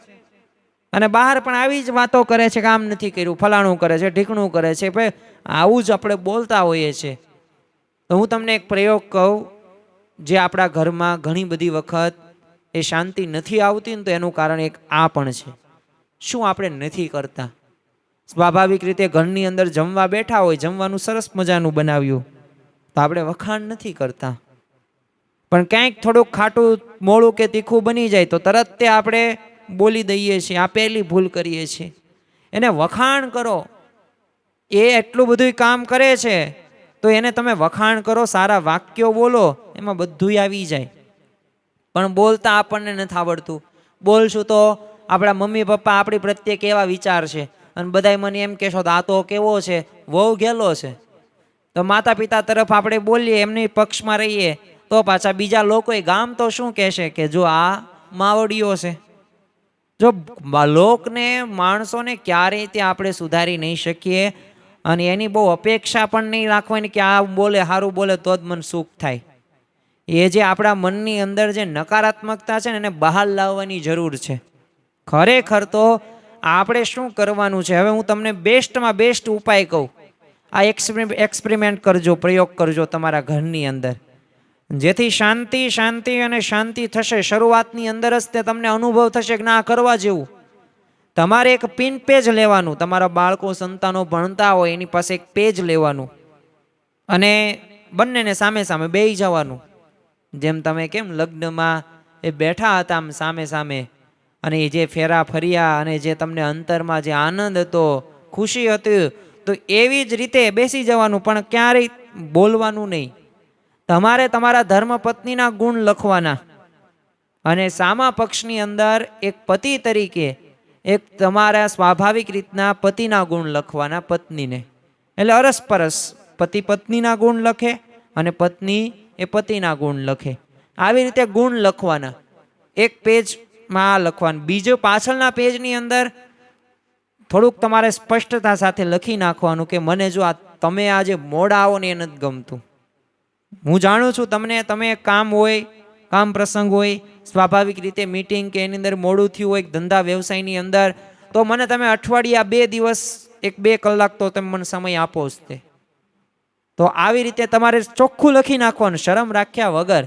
અને બહાર પણ આવી જ વાતો કરે છે કે આમ નથી કર્યું, ફલાણું કરે છે, ઢીકણું કરે છે. ભાઈ આવું જ આપણે બોલતા હોઈએ છીએ. તો હું તમને એક પ્રયોગ કહું, જે આપણા ઘરમાં ઘણી બધી વખત એ શાંતિ નથી આવતી ને તો એનું કારણ એક આ પણ છે. શું આપણે નથી કરતા? સ્વાભાવિક રીતે ઘરની અંદર જમવા બેઠા હોય, જમવાનું સરસ મજાનું બનાવ્યું, તો આપણે વખાણ નથી કરતા. પણ ક્યાંક થોડુંક ખાટું, મોળું કે તીખું બની જાય તો તરત તે આપણે બોલી દઈએ છીએ. આ પહેલી ભૂલ કરીએ છીએ. એને વખાણ કરો. એ એટલું બધું કામ કરે છે તો એને તમે વખાણ કરો, સારા વાક્યો બોલો, એમાં બધું આવી જાય. પણ બોલતા આપણને નથી આવડતું. બોલશું તો આપણા મમ્મી પપ્પા આપણી પ્રત્યે કેવા વિચાર છે, અને બધાય મને એમ કહેશો તો આ તો કેવો છે, વહુ ગેલો છે. તો માતા પિતા તરફ આપણે બોલીએ, એમની પક્ષમાં રહીએ, તો પાછા બીજા લોકોએ ગામ તો શું કહેશે કે જો આ માવડીઓ છે. જો લોકને, માણસોને ક્યારેય ત્યાં આપણે સુધારી નહીં શકીએ. અને એની બહુ અપેક્ષા પણ નહીં રાખવાની કે આ બોલે, સારું બોલે તો જ મને સુખ થાય. એ જે આપણા મનની અંદર જે નકારાત્મકતા છે ને એને બહાર લાવવાની જરૂર છે. ખરેખર તો આપણે શું કરવાનું છે? હવે હું તમને બેસ્ટમાં બેસ્ટ ઉપાય કહું. આ એક્સપેરિમેન્ટ કરજો, પ્રયોગ કરજો તમારા ઘરની અંદર, જેથી શાંતિ શાંતિ અને શાંતિ થશે. શરૂઆતની અંદર જ તે તમને અનુભવ થશે કે ના કરવા જેવું. તમારે એક પિન પેજ લેવાનું, તમારા બાળકો સંતાનો ભણતા હોય એની પાસે એક પેજ લેવાનું અને બંનેને સામે સામે બેસી જવાનું. જેમ તમે કેમ લગ્નમાં એ બેઠા હતા આમ સામે સામે, અને એ જે ફેરા ફર્યા અને જે તમને અંતરમાં જે આનંદ હતો, ખુશી હતી, તો એવી જ રીતે બેસી જવાનું. પણ ક્યારેય બોલવાનું નહીં. તમારે તમારા ધર્મપત્નીના ગુણ લખવાના અને સામા પક્ષની અંદર એક પતિ તરીકે એક તમારા સ્વાભાવિક રીતના પતિના ગુણ લખવાના પત્નીને. એટલે અરસપરસ પતિ પત્નીના ગુણ લખે અને પત્ની એ પતિના ગુણ લખે. આવી રીતે ગુણ લખવાના. એક પેજમાં આ લખવાનું. બીજો પાછળના પેજની અંદર થોડુંક તમારે સ્પષ્ટતા સાથે લખી નાખવાનું કે મને જો આ તમે આજે મોડા આવો ને એ નથી ગમતું. હું જાણું છું તમને, તમે કામ હોય, કામ પ્રસંગ હોય, સ્વાભાવિક રીતે મીટિંગ કે એની અંદર મોડું થયું હોય ધંધા વ્યવસાયની અંદર, તો મને તમે અઠવાડિયા 2 દિવસ 1-2 કલાક તો તમે મને સમય આપો જ તે. તો આવી રીતે તમારે ચોખ્ખું લખી નાખવાનું, શરમ રાખ્યા વગર.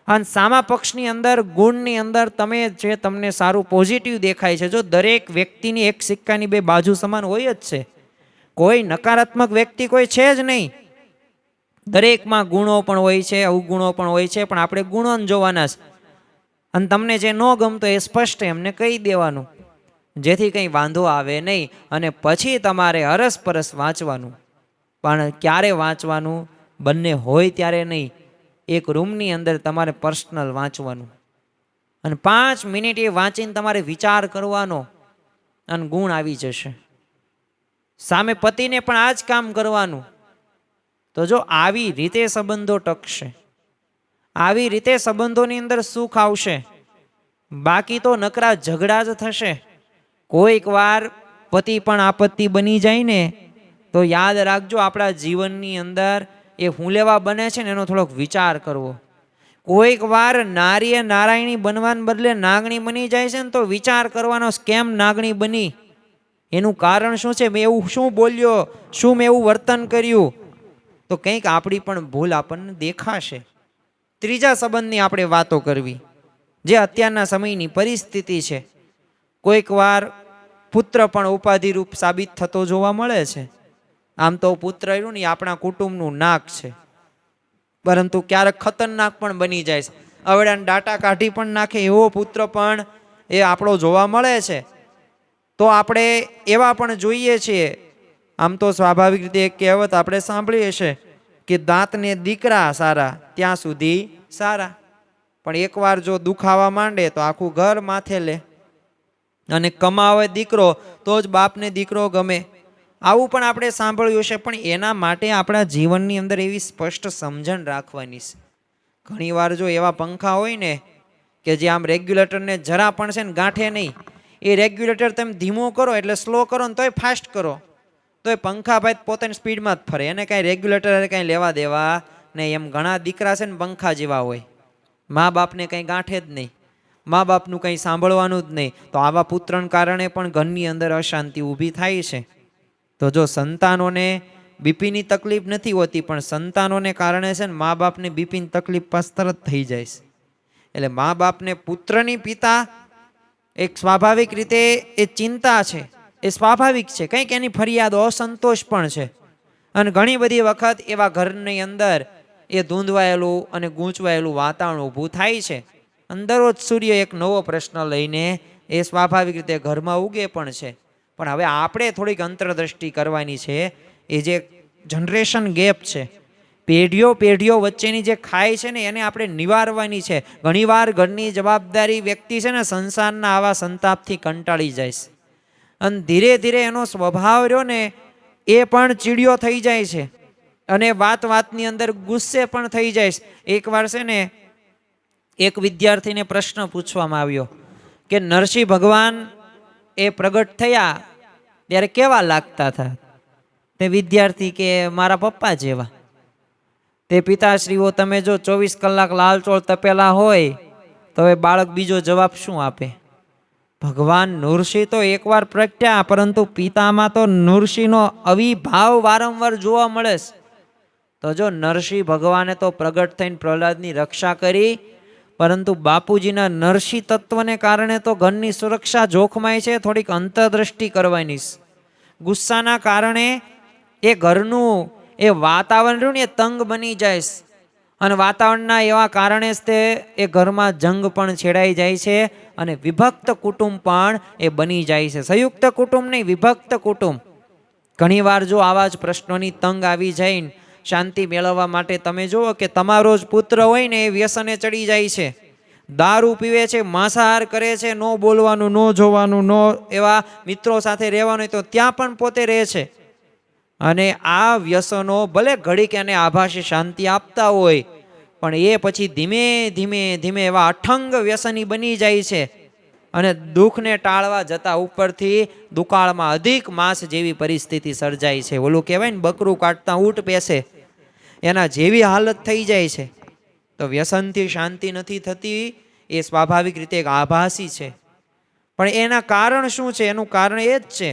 અને સામા પક્ષની અંદર ગુણની અંદર તમે જે તમને સારું પોઝિટિવ દેખાય છે. જો દરેક વ્યક્તિની એક સિક્કાની 2 બાજુ સમાન હોય જ છે. કોઈ નકારાત્મક વ્યક્તિ કોઈ છે જ નહીં. દરેકમાં ગુણો પણ હોય છે, અવગુણો પણ હોય છે, પણ આપણે ગુણો જોવાના છે. અને તમને જે ન ગમતો એ સ્પષ્ટ એમને કહી દેવાનું, જેથી કંઈ વાંધો આવે નહીં. અને પછી તમારે અરસપરસ વાંચવાનું. પણ ક્યારે વાંચવાનું? બંને હોય ત્યારે નહીં. એક રૂમની અંદર તમારે પર્સનલ વાંચવાનું અને 5 મિનિટ એ વાંચીને તમારે વિચાર કરવાનો અને ગુણ આવી જશે. સામે પતિને પણ આ જ કામ કરવાનું. તો જો આવી રીતે સંબંધો ટકશે, આવી રીતે સંબંધોની અંદર સુખ આવશે. બાકી તો નકરા ઝઘડા જ થશે. કોઈક વાર પતિ પણ આપત્તિ બની જાય ને તો યાદ રાખજો, આપણા જીવનની અંદર એ હું લેવા બને છે ને એનો થોડોક વિચાર કરવો. કોઈક વાર નારીએ નારાયણી બનવાને બદલે નાગણી બની જાય છે ને તો વિચાર કરવાનો, કેમ નાગણી બની, એનું કારણ શું છે, મેં એવું શું બોલ્યો, શું મેં એવું વર્તન કર્યું, તો કંઈક આપણી પણ ભૂલ આપણને દેખાશે. ત્રીજા સંબંધની આપણે વાતો કરવી, જે અત્યારના સમયની પરિસ્થિતિ છે. કોઈક વાર પુત્ર પણ ઉપાધિરૂપ સાબિત થતો જોવા મળે છે. આમ તો પુત્ર રહ્યું ને એ આપણા કુટુંબનું નાક છે, પરંતુ ક્યારેક ખતરનાક પણ બની જાય છે. અવડાને ડાટા કાઢી પણ નાખે એવો પુત્ર પણ એ આપણો જોવા મળે છે. તો આપણે એવા પણ જોઈએ છીએ. આમ તો સ્વાભાવિક રીતે એક કહેવત આપણે સાંભળીએ છીએ કે દાંતને દીકરા સારા ત્યાં સુધી સારા, પણ એકવાર જો દુખાવા માંડે તો આખું ઘર માથે લે. અને કમાવે દીકરો તો જ બાપને દીકરો ગમે, આવું પણ આપણે સાંભળ્યું છે. પણ એના માટે આપણા જીવનની અંદર એવી સ્પષ્ટ સમજણ રાખવાની છે. ઘણીવાર જો એવા પંખા હોય ને કે જે આમ રેગ્યુલેટરને જરા પણ છે ને ગાંઠે નહીં, એ રેગ્યુલેટર તમે ધીમો કરો એટલે સ્લો કરો ને તોય ફાસ્ટ કરો તો એ પંખા ભાઈ પોતાની સ્પીડમાં જ ફરે, એને કાંઈ રેગ્યુલેટર કાંઈ લેવા દેવા નહીં. એમ ઘણા દીકરા છે ને પંખા જેવા હોય, મા બાપને કંઈ ગાંઠે જ નહીં, મા બાપનું કંઈ સાંભળવાનું જ નહીં. તો આવા પુત્રને કારણે પણ ઘરની અંદર અશાંતિ ઊભી થાય છે. તો જો સંતાનોને બીપીની તકલીફ નથી હોતી, પણ સંતાનોને કારણે છે ને મા બાપને બીપીની તકલીફ પાસ તરત થઈ જાય છે. એટલે મા બાપને પુત્રની પિતા એક સ્વાભાવિક રીતે એ ચિંતા છે, એ સ્વાભાવિક છે. કંઈક એની ફરિયાદ અસંતોષ પણ છે. અને ઘણી બધી વખત એવા ઘરની અંદર એ ધૂંધવાયેલું અને ગૂંચવાયેલું વાતાવરણ ઊભું થાય છે. અને દરરોજ સૂર્ય એક નવો પ્રશ્ન લઈને એ સ્વાભાવિક રીતે ઘરમાં ઉગે પણ છે. પણ હવે આપણે થોડીક અંતરદ્રષ્ટિ કરવાની છે. એ જે જનરેશન ગેપ છે, પેઢીઓ વચ્ચેની જે ખાઈ છે ને એને આપણે નિવારવાની છે. ઘણીવાર ઘરની જવાબદારી વ્યક્તિ છે ને સંસારના આવા સંતાપથી કંટાળી જાય છે, અને ધીરે ધીરે એનો સ્વભાવ રહ્યો ને એ પણ ચીડિયો થઈ જાય છે, અને વાતની અંદર ગુસ્સે પણ થઈ જાય છે. એકવાર છે ને એક વિદ્યાર્થીને પ્રશ્ન પૂછવામાં આવ્યો કે નરસિંહ ભગવાન એ પ્રગટ થયા ત્યારે કેવા લાગતા હતા? તે વિદ્યાર્થી કે મારા પપ્પા જેવા. તે પિતાશ્રીઓ તમે જો 24 કલાક લાલચોળ તપેલા હોય તો હવે બાળક બીજો જવાબ શું આપે? ભગવાન નૃસિંહ તો એકવાર પ્રગટ્યા, પરંતુ પિતામાં તો નૃસિંહનો અવિભાવ વારંવાર જોવા મળે છે. તો જો નરસિંહ ભગવાને તો પ્રગટ થઈને પ્રહલાદની રક્ષા કરી, પરંતુ બાપુજીના નરસિંહ તત્વને કારણે તો ઘરની સુરક્ષા જોખમાય છે. થોડીક અંતરદ્રષ્ટિ કરવાની. ગુસ્સાના કારણે એ ઘરનું એ વાતાવરણ રહ્યું ને એ તંગ બની જાય છે, અને વાતાવરણના એવા કારણે જ તે એ ઘરમાં જંગ પણ છેડાઈ જાય છે, અને વિભક્ત કુટુંબ પણ એ બની જાય છે. સંયુક્ત કુટુંબ નહીં, વિભક્ત કુટુંબ. ઘણીવાર જો આવા જ પ્રશ્નોની તંગ આવી જાય, શાંતિ મેળવવા માટે તમે જુઓ કે તમારો જ પુત્ર હોય ને એ વ્યસને ચડી જાય છે, દારૂ પીવે છે, માંસાહાર કરે છે, ન બોલવાનું, ન જોવાનું, ન એવા મિત્રો સાથે રહેવાનું, તો ત્યાં પણ પોતે રહે છે. અને આ વ્યસનો ભલે ઘડીક એને આભાસી શાંતિ આપતા હોય, પણ એ પછી ધીમે ધીમે એવા અઠંગ વ્યસની બની જાય છે, અને દુઃખને ટાળવા જતા ઉપરથી દુકાળમાં અધિક માસ જેવી પરિસ્થિતિ સર્જાય છે. ઓલું કહેવાય ને બકરું કાઢતા ઊંટ પેસે, એના જેવી હાલત થઈ જાય છે. તો વ્યસનથી શાંતિ નથી થતી એ સ્વાભાવિક રીતે એક આભાસી છે. પણ એના કારણ શું છે? એનું કારણ એ જ છે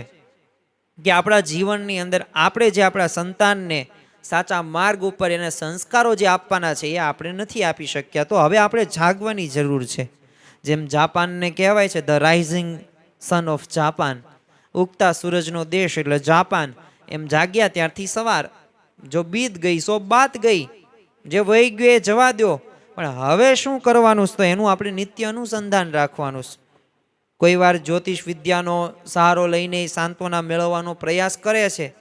કે આપણા જીવનની અંદર આપણે જે આપણા સંતાનને સાચા માર્ગ ઉપર એને સંસ્કારો જે આપવાના છે એ આપણે નથી આપી શક્યા. તો હવે આપણે જાગવાની જરૂર છે. જેમ જાપાનને કહેવાય છે the rising sun of Japan, ઉગતા સૂરજનો દેશ એટલે જાપાન. એમ જાગ્યા ત્યારથી સવાર, જો બીત ગઈ સો બાત ગઈ, જે વહી ગયું એ જવા દો. પણ હવે શું કરવાનું છે? તો એનું આપણે નિત્ય અનુસંધાન રાખવાનું છે. કોઈ વાર જ્યોતિષ વિદ્યાનો સહારો લઈને સાંત્વના મેળવવાનો પ્રયાસ કરે છે,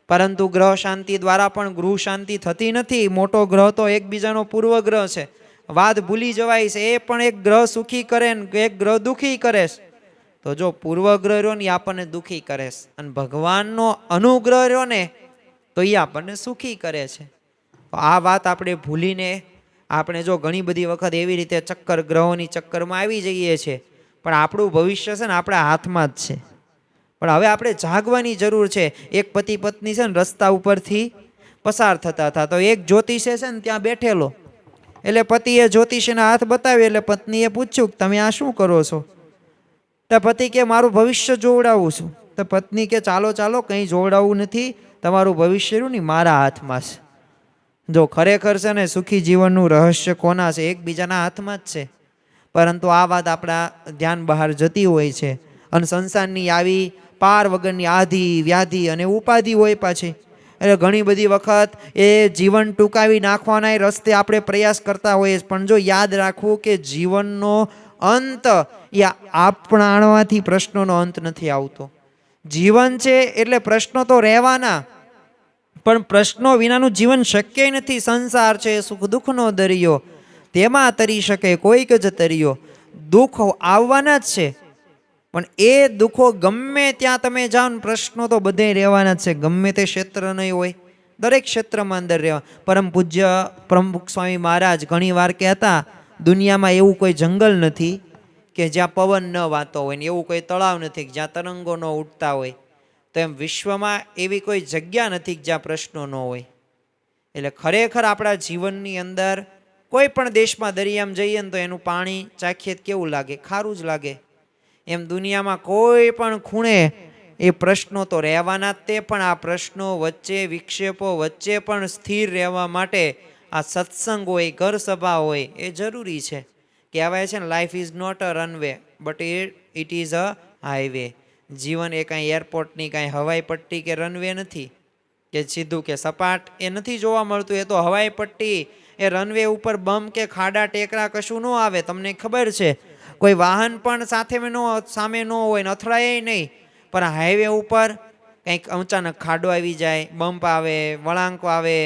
પરંતુ ગ્રહ શાંતિ દ્વારા પણ ગૃહ શાંતિ થતી નથી. મોટો ગ્રહ તો એકબીજાનો પૂર્વગ્રહ છે, વાદ ભૂલી જવાય છે. એ પણ એક ગ્રહ સુખી કરે ને એક ગ્રહ દુઃખી કરે છે. તો જો પૂર્વગ્રહ રહ્યો ને એ આપણને દુઃખી કરે છે, અને ભગવાનનો અનુગ્રહ રહ્યો ને તો એ આપણને સુખી કરે છે. તો આ વાત આપણે ભૂલીને આપણે જો ઘણી બધી વખત એવી રીતે ચક્કર ગ્રહોની ચક્કરમાં આવી જઈએ છીએ, પણ આપણું ભવિષ્ય છે ને આપણા હાથમાં જ છે. પણ હવે આપણે જાગવાની જરૂર છે. એક પતિ પત્ની છે ને રસ્તા ઉપરથી પસાર થતા હતા, તો એક જ્યોતિષે છે ને ત્યાં બેઠેલો, એટલે પતિએ જ્યોતિષીના હાથ બતાવ્યો, એટલે પત્નીએ પૂછ્યું તમે આ શું કરો છો? તો પતિ કે મારું ભવિષ્ય જોવડાવું છું. તો પત્ની કે ચાલો ચાલો, કંઈ જોવડાવવું નથી, તમારું ભવિષ્ય રહ્યું ને મારા હાથમાં છે. જો ખરેખર છે ને સુખી જીવનનું રહસ્ય કોના છે? એકબીજાના હાથમાં જ છે. પરંતુ આ વાત આપણા ધ્યાન બહાર જતી હોય છે, અને સંસારની આવી પાર વગરની આધિ વ્યાધિ અને ઉપાધિ હોય પાછી. એટલે ઘણી બધી વખત એ જીવન ટૂંકાવી નાખવાના રસ્તે આપણે પ્રયાસ કરતા હોઈએ, પણ જો યાદ રાખવું કે જીવનનો અંત એ આપણાથી પ્રશ્નોનો અંત નથી આવતો. જીવન છે એટલે પ્રશ્નો તો રહેવાના, પણ પ્રશ્નો વિનાનું જીવન શક્ય નથી. સંસાર છે સુખ દુઃખનો દરિયો, તેમાં તરી શકે કોઈક જ તરિયો. દુઃખ આવવાના જ છે, પણ એ દુઃખો ગમે ત્યાં તમે જાઓ ને પ્રશ્નો તો બધે રહેવાના જ છે. ગમે તે ક્ષેત્ર નહીં હોય, દરેક ક્ષેત્રમાં અંદર રહેવા. પરમ પૂજ્ય પ્રમુખ સ્વામી મહારાજ ઘણી વાર કહેતા, દુનિયામાં એવું કોઈ જંગલ નથી કે જ્યાં પવન ન વાતો હોય, ને એવું કોઈ તળાવ નથી કે જ્યાં તરંગો ન ઉઠતા હોય. તો એમ વિશ્વમાં એવી કોઈ જગ્યા નથી કે જ્યાં પ્રશ્નો ન હોય. એટલે ખરેખર આપણા જીવનની અંદર કોઈ પણ દેશમાં દરિયામાં જઈએ ને તો એનું પાણી ચાખીએ કેવું લાગે? ખારું જ લાગે. એમ દુનિયામાં કોઈ પણ ખૂણે એ પ્રશ્નો તો રહેવાના જ તે, પણ આ પ્રશ્નો વચ્ચે વિક્ષેપો વચ્ચે પણ સ્થિર રહેવા માટે આ સત્સંગ હોય, ઘર સભા હોય એ જરૂરી છે. કહેવાય છે ને, life is not a runway but it is a highway. જીવન એ કાંઈ એરપોર્ટની કાંઈ હવાઈ પટ્ટી કે રનવે નથી કે સીધું કે સપાટ એ નથી જોવા મળતું. એ તો હવાઈ પટ્ટી, એ રનવે ઉપર બમ કે ખાડા ટેકરા કશું ન આવે. તમને ખબર છે, કોઈ વાહન પણ સામે ન હોય ને અથડાય નહીં, પણ હાઈવે ઉપર કંઈક અચાનક ખાડો આવી જાય, બમ્પ આવે, વળાંકો આવે,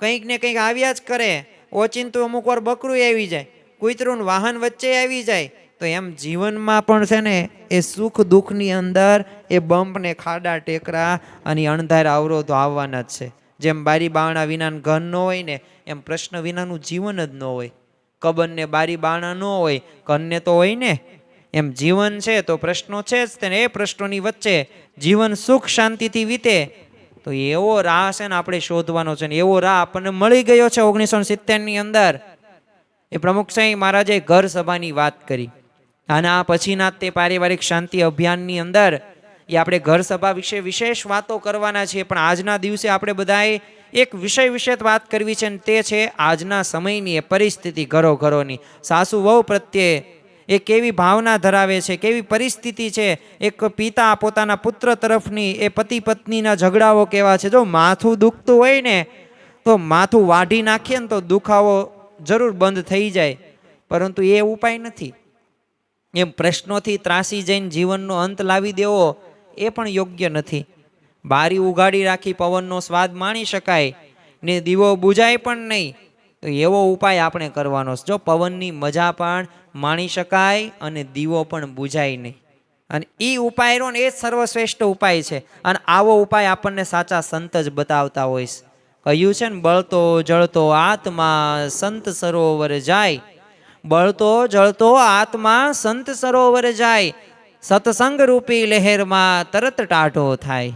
કંઈક ને કંઈક આવ્યા જ કરે. ઓચિંતું અમુક વાર બકરું આવી જાય, કૂતરું વાહન વચ્ચે આવી જાય. તો એમ જીવનમાં પણ છે ને એ સુખ દુઃખની અંદર એ બમ્પ ને ખાડા ટેકરા અને અણધાર અવરોધો આવવાના જ છે. જેમ બારી બારણા વિનાનું ઘર ન હોય ને, એમ પ્રશ્ન વિનાનું જીવન જ ન હોય. કબરને બારી બારણા ન હોય, ઘરને તો હોય ને. એમ જીવન છે તો પ્રશ્નો છે જ તેને. એ પ્રશ્નોની વચ્ચે જીવન સુખ શાંતિથી વીતે તો એવો રાહ છે ને આપણે શોધવાનો છે. ને એવો રાહ આપણને મળી ગયો છે 1970ની અંદર. એ પ્રમુખ સાંઈ મહારાજે ઘર સભાની વાત કરી. આના પછીના તે પારિવારિક શાંતિ અભિયાનની અંદર એ આપણે ઘર સભા વિશે વિશેષ વાતો કરવાના છીએ. પણ આજના દિવસે આપણે બધાએ એક વિષય વિશે વાત કરવી છે, ને તે છે આજના સમયની એ પરિસ્થિતિ ઘરોની. સાસુ વહુ પ્રત્યે એ કેવી ભાવના ધરાવે છે, કેવી પરિસ્થિતિ છે. એક પિતા પોતાના પુત્ર તરફની, એ પતિ પત્નીના ઝઘડાઓ કેવા છે. જો માથું દુખતું હોય ને તો માથું વાઢી નાખીએ ને તો દુખાવો જરૂર બંધ થઈ જાય, પરંતુ એ ઉપાય નથી. એમ પ્રશ્નોથી ત્રાસી જઈને જીવનનો અંત લાવી દેવો એ પણ યોગ્ય નથી. બારી ઉગાડી રાખી પવનનો સ્વાદ માણી શકાય ને દીવો બુજાય પણ નહીં, તો એવો ઉપાય આપણે કરવાનો છે. જો પવનની મજા પણ માણી શકાય અને દીવો પણ બુજાય નહીં, અને એ ઉપાય રહ્યો ને એ જ સર્વશ્રેષ્ઠ ઉપાય છે. અને આવો ઉપાય આપણને સાચા સંત જ બતાવતા હોય છે. કહ્યું છે ને, બળતો જળતો આત્મા સંત સરોવર જાય. બળતો જળતો આત્મા સંત સરોવર જાય, સત્સંગ રૂપી લહેરમાં તરત ટાઢો થાય.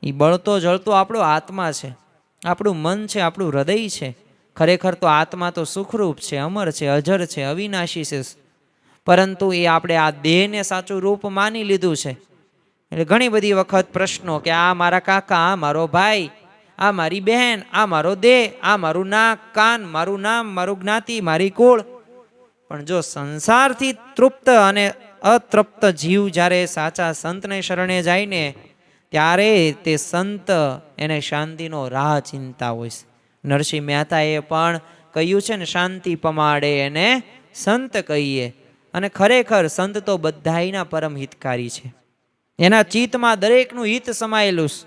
એ બળતો જળતો આપણો આત્મા છે, આપણું મન છે, આપણું હૃદય છે. ખરેખર તો આત્મા તો સુખરૂપ છે, અમર છે, અજર છે, અવિનાશી છે. પરંતુ એ આપણે આ દેહને સાચું રૂપ માની લીધું છે. એટલે ઘણી બધી વખત પ્રશ્નો કે આ મારા કાકા, આ મારો ભાઈ, આ મારી બહેન, આ મારો દેહ, આ મારું નાક કાન, મારું નામ, મારું જ્ઞાતિ, મારી કુળ. પણ જો સંસારથી તૃપ્ત અને અતૃપ્ત જીવ જ્યારે સાચા સંતને શરણે જાય ને, ત્યારે તે સંત એને શાંતિનો રાહ ચિંતા હોય છે. નરસિંહ મહેતાએ પણ કહ્યું છે ને, શાંતિ પમાડે એને સંત કહીએ. અને ખરેખર સંત તો બધાયના પરમ હિતકારી છે. એના ચિત્તમાં દરેકનું હિત સમાયેલું છે.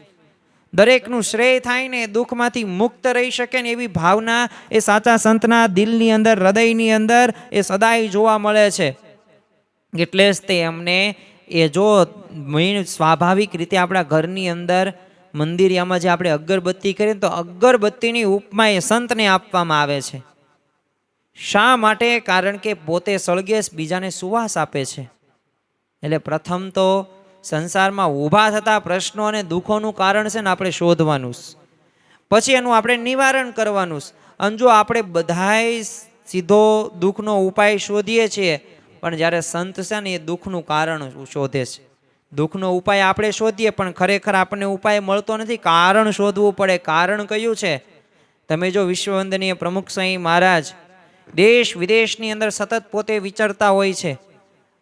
દરેકનું શ્રેય થાય ને, દુઃખમાંથી મુક્ત રહી શકે ને એવી ભાવના એ સાચા સંતના દિલની અંદર, હૃદયની અંદર એ સદાય જોવા મળે છે. એટલે જ તે એમને એ જો સ્વાભાવિક રીતે આપણા ઘરની અંદર મંદિરિયામાં જે આપણે અગરબત્તી કરીએ તો અગરબત્તીની ઉપમા એ સંતને આપવામાં આવે છે. શા માટે? કારણ કે પોતે સળગે બીજાને સુવાસ આપે છે. એટલે પ્રથમ તો સંસારમાં ઊભા થતા પ્રશ્નો અને દુઃખોનું કારણ છે ને આપણે શોધવાનું, પછી એનું આપણે નિવારણ કરવાનું. અને જો આપણે બધાય સીધો દુઃખનો ઉપાય શોધીએ છીએ, પણ જ્યારે સંત છે ને એ દુઃખનું કારણ શોધે છે. દુઃખનો ઉપાય આપણે શોધીએ પણ ખરેખર આપણને ઉપાય મળતો નથી, કારણ શોધવું પડે. કારણ કયું છે? તમે જો વિશ્વવંદનીય પ્રમુખ સ્વામી મહારાજ દેશ વિદેશની અંદર સતત પોતે વિચરતા હોય છે,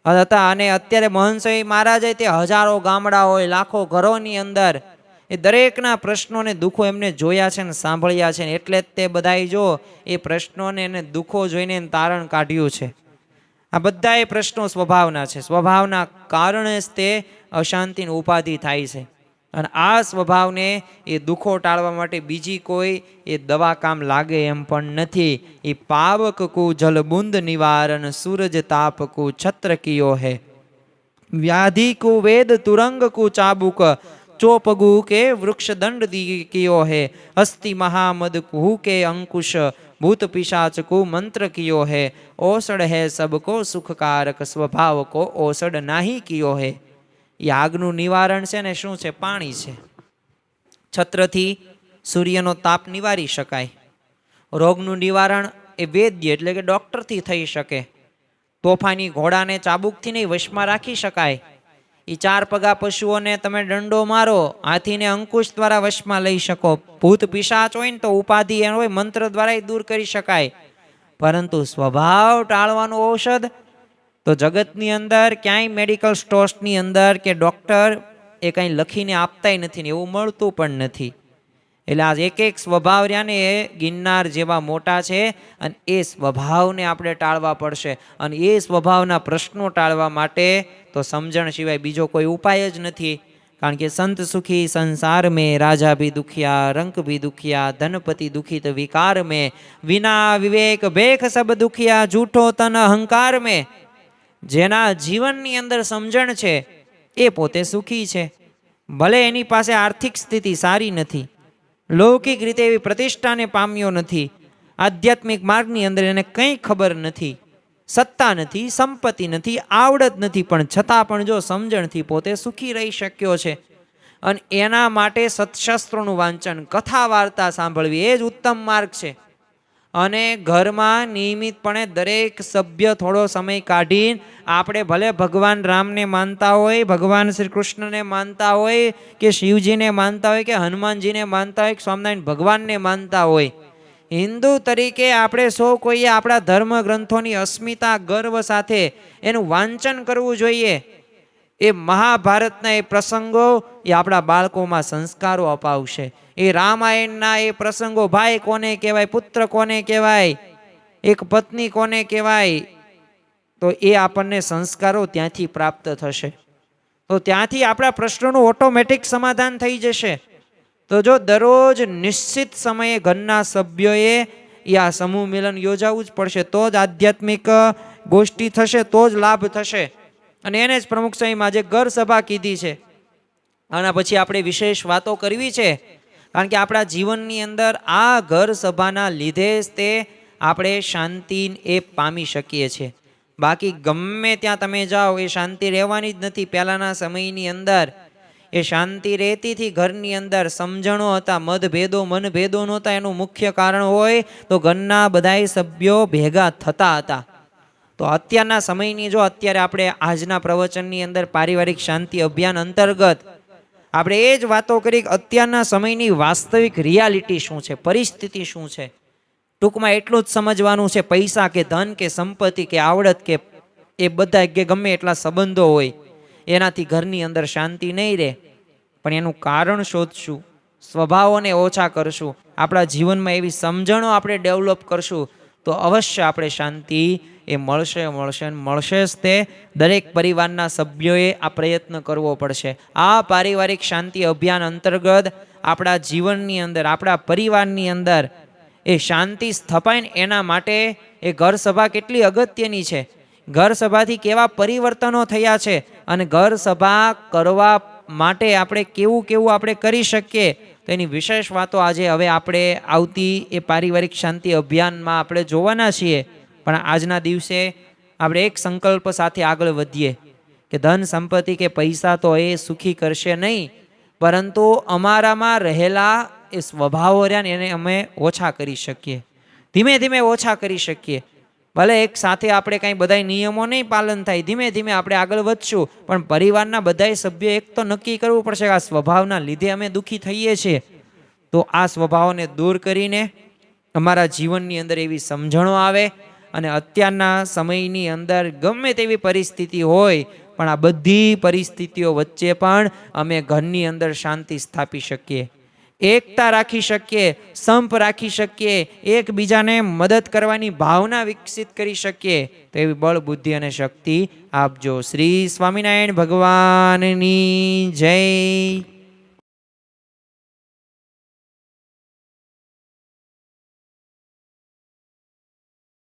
હતા. અને અત્યારે મહંસય મહારાજે તે હજારો ગામડા હોય, લાખો ઘરોની અંદર એ દરેકના પ્રશ્નોને દુઃખો એમને જોયા છે ને સાંભળ્યા છે ને એટલે જ તે બધાય જો એ પ્રશ્નોને એને દુઃખો જોઈને તારણ કાઢ્યું છે. આ બધા એ પ્રશ્નો સ્વભાવના છે, સ્વભાવના કારણે જ તે અશાંતિની ઉપાધિ થાય છે. અને આ સ્વભાવને એ દુઃખો ટાળવા માટે બીજી કોઈ એ દવા કામ લાગે એમ પણ નથી. એ પાવક કુ જલબુંદ નિવારણ સૂરજ તાપ કુ છત્ર કિયો હે, વ્યાધિ કુ વેદ તુરંગ કુ ચાબુક ચોપગુ કે વૃક્ષ દંડ કિયો હે, અસ્થિ મહામદ કુ કે અંકુશ ભૂત પિશાચ કુ મંત્ર કિયો હે, ઓસડ હે સબકો સુખકારક સ્વભાવ કો ઓસડ નાહી કિયો હે. એ આગનું નિવારણ છે ને શું છે? પાણી છે. છત્રથી સૂર્યનો તાપ નિવારી શકાય. રોગનું નિવારણ એ વૈદ્ય એટલે કે ડૉક્ટરથી થઈ શકે. તોફાની ઘોડાને ચાબુકથી નહીં વશમાં રાખી શકાય. એ ચાર પગા પશુઓને તમે દંડો મારો, હાથીને અંકુશ દ્વારા વશમાં લઈ શકો. ભૂત પિશાચ હોય ને તો ઉપાધિ હોય મંત્ર દ્વારા દૂર કરી શકાય. પરંતુ સ્વભાવ ટાળવાનું ઔષધ તો જગતની અંદર ક્યાંય મેડિકલ સ્ટોર્સની અંદર કે ડૉક્ટર એ કંઈ લખીને આપતાય નથી ને એવું મળતું પણ નથી. એટલે આ એક એક સ્વભાવ રહ્યા ને એ ગિરનાર જેવા મોટા છે અને એ સ્વભાવને આપણે ટાળવા પડશે. અને એ સ્વભાવના પ્રશ્નો ટાળવા માટે તો સમજણ સિવાય બીજો કોઈ ઉપાય જ નથી. કારણ કે સંત સુખી સંસાર મેં, રાજા ભી દુખિયા, રંક ભી દુખિયા, ધનપતિ દુખિત વિકાર મેં, વિના વિવેક ભેખ સબ દુખિયા, જૂઠો તન અહંકાર મેં. જેના જીવનની અંદર સમજણ છે એ પોતે સુખી છે. ભલે એની પાસે આર્થિક સ્થિતિ સારી નથી, લૌકિક રીતે એવી પ્રતિષ્ઠાને પામ્યો નથી, આધ્યાત્મિક માર્ગની અંદર એને કંઈ ખબર નથી, સત્તા નથી, સંપત્તિ નથી, આવડત નથી, પણ છતાં પણ જો સમજણથી પોતે સુખી રહી શક્યો છે. અને એના માટે સત્શાસ્ત્રોનું વાંચન, કથા વાર્તા સાંભળવી એ જ ઉત્તમ માર્ગ છે. અને ઘરમાં નિયમિતપણે દરેક સભ્ય થોડો સમય કાઢીને આપણે ભલે ભગવાન રામને માનતા હોય, ભગવાન શ્રી કૃષ્ણને માનતા હોય, કે શિવજીને માનતા હોય, કે હનુમાનજીને માનતા હોય, કે સ્વામિનારાયણ ભગવાનને માનતા હોય, હિન્દુ તરીકે આપણે સૌ કોઈએ આપણા ધર્મ ગ્રંથોની અસ્મિતા ગર્વ સાથે એનું વાંચન કરવું જોઈએ. એ મહાભારતના એ પ્રસંગો એ આપણા બાળકોમાં સંસ્કારો અપાવશે. એ રામાયણના એ પ્રસંગો, ભાઈ કોને કહેવાય, પુત્ર કોને કહેવાય, એક પત્ની કોને કહેવાય, તો એ આપણને સંસ્કારો ત્યાંથી પ્રાપ્ત થશે. તો ત્યાંથી આપણા પ્રશ્નોનું ઓટોમેટિક સમાધાન થઈ જશે. તો જો દરરોજ નિશ્ચિત સમયે ઘરના સભ્યોએ આ સમૂહ મિલન યોજાવું જ પડશે, તો જ આધ્યાત્મિક ગોષ્ઠી થશે, તો જ લાભ થશે. અને એને જ પ્રમુખ સ્વામીમાં આજે ઘર સભા કીધી છે. આના પછી આપણે વિશેષ વાતો કરવી છે. કારણ કે આપણા જીવનની અંદર આ ઘર સભાના લીધે જ તે આપણે શાંતિ એ પામી શકીએ છીએ. બાકી ગમે ત્યાં તમે જાઓ એ શાંતિ રહેવાની જ નથી. પહેલાંના સમયની અંદર એ શાંતિ રહેતી હતી. ઘરની અંદર સમજણો હતા, મતભેદો મનભેદો નહોતા. એનું મુખ્ય કારણ હોય તો ઘરના બધાય સભ્યો ભેગા થતા હતા. તો અત્યારના સમયની જો અત્યારે આપણે આજના પ્રવચનની અંદર પારિવારિક શાંતિ અભિયાન અંતર્ગત આપણે એ જ વાતો કરી કે અત્યારના સમયની વાસ્તવિક રિયાલિટી શું છે, પરિસ્થિતિ શું છે. ટૂંકમાં એટલું જ સમજવાનું છે. પૈસા કે ધન કે સંપત્તિ કે આવડત કે એ બધા કે ગમે એટલા સંબંધો હોય એનાથી ઘરની અંદર શાંતિ નહીં રહે. પણ એનું કારણ શોધશું, સ્વભાવોને ઓછા કરશું, આપણા જીવનમાં એવી સમજણો આપણે ડેવલપ કરશું તો અવશ્ય આપણે શાંતિ એ મળશે મળશે જ. તે દરેક પરિવારના સભ્યોએ આ પ્રયત્ન કરવો પડશે. આ પારિવારિક શાંતિ અભિયાન અંતર્ગત આપણા જીવનની અંદર, આપણા પરિવારની અંદર એ શાંતિ સ્થપાય ને એના માટે એ ઘર સભા કેટલી અગત્યની છે. ઘર સભાથી કેવા પરિવર્તનો થયા છે અને ઘર સભા કરવા માટે આપણે કેવું આપણે કરી શકીએ તો એની વિશેષ વાતો આજે હવે આપણે આવતી એ પારિવારિક શાંતિ અભિયાનમાં આપણે જોવાના છીએ. પણ આજના દિવસે આપણે એક સંકલ્પ સાથે આગળ વધીએ કે ધન સંપત્તિ કે પૈસા તો એ સુખી કરશે નહીં, પરંતુ અમારામાં રહેલા એ સ્વભાવો રહ્યા ને એને અમે ઓછા કરી શકીએ, ધીમે ધીમે ઓછા કરી શકીએ. ભલે એક સાથે આપણે કાંઈ બધા નિયમો નહીં પાલન થાય, ધીમે ધીમે આપણે આગળ વધશું, પણ પરિવારના બધા સભ્યો એક તો નક્કી કરવું પડશે કે આ સ્વભાવના લીધે અમે દુઃખી થઈએ છીએ. તો આ સ્વભાવોને દૂર કરીને અમારા જીવનની અંદર એવી સમજણો આવે અને અત્યારના સમયની અંદર ગમે તેવી પરિસ્થિતિ હોય પણ આ બધી પરિસ્થિતિઓ વચ્ચે પણ અમે ઘરની અંદર શાંતિ સ્થાપી શકીએ, એકતા રાખી શકીએ, સંપ રાખી શકીએ, એકબીજાને મદદ કરવાની ભાવના વિકસિત કરી શકીએ. તો એવી બળ, બુદ્ધિ અને શક્તિ આપજો. શ્રી સ્વામિનારાયણ ભગવાનની જય.